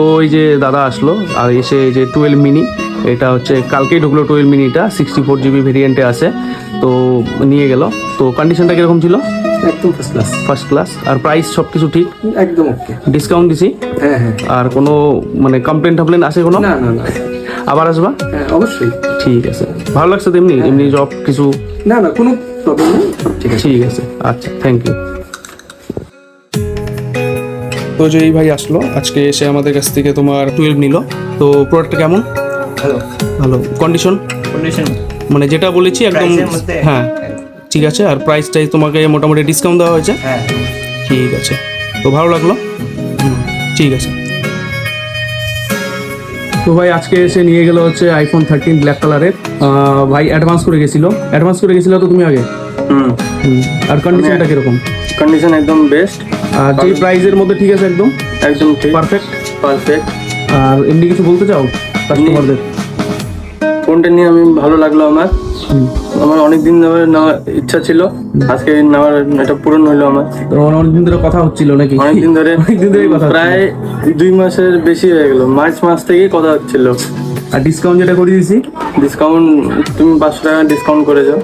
তো এই যে দাদা আসলো আর এসে এই যে 12 মিনি, এটা হচ্ছে কালকেই ঢুকলো 12 মিনিটা, 64 GB ভেরিয়েন্টে আছে। তো নিয়ে গেল। তো কন্ডিশনটা কিরকম ছিল? একদম ফার্স্ট ক্লাস। First class. আর প্রাইস সব কিছু ঠিক? একদম ওকে। ডিসকাউন্ট দিছি? হ্যাঁ হ্যাঁ। আর কোনো মানে কমপ্লেন টমপ্লেন আছে কোনো? না না না। আবার আসবা? হ্যাঁ অবশ্যই। ঠিক আছে, ভালো লাগছে তো এমনি? এমনি জব কিছু? না না কোনো প্রবলেম নেই, ঠিক আছে। ঠিক আছে, আচ্ছা, থ্যাংক ইউ। তো যে এই ভাই আসলো আজকে এসে আমাদের কাছ থেকে তোমার 12 নিল। তো প্রোডাক্টটা কেমন? ভালো ভালো কন্ডিশন? কন্ডিশন মানে যেটা বলেছি একদম। Price এর মধ্যে? হ্যাঁ ঠিক আছে। আর প্রাইসটাই তোমাকে মোটামুটি ডিসকাউন্ট দেওয়া হয়েছে? হ্যাঁ। ঠিক আছে, তো ভালো লাগলো। ঠিক আছে। তো ভাই আজকে এসে নিয়ে গেল হচ্ছে আইফোন 13 ব্ল্যাক কালারের। ভাই অ্যাডভান্স করে গেছিল তো তুমি আগে। হুম। আর কন্ডিশনটা কিরকম? কন্ডিশন একদম বেস্ট। আর যে প্রাইসের মধ্যে ঠিক আছে একদম একদম ঠিক, পারফেক্ট। পারফেক্ট। আর এমনি কিছু বলতে চাও কাস্টমারদের? ফোনটা নিয়ে আমি ভালো লাগলো আমার অনেকদিন ধরে নেওয়ার ইচ্ছা ছিল, আজকে নেওয়ার এটা পূরণ হলো আমার। তোমার অনেকদিন ধরে কথা হচ্ছিল নাকি? অনেকদিন ধরে অনেকদিন ধরে কথা হচ্ছিল। প্রায় 2 মাসের বেশি হয়ে গেল, মার্চ মাস থেকেই কথা হচ্ছিল। আর ডিসকাউন্ট যেটা করে দিয়েছি, ডিসকাউন্ট তুমি 500 টাকা ডিসকাউন্ট করে যাও।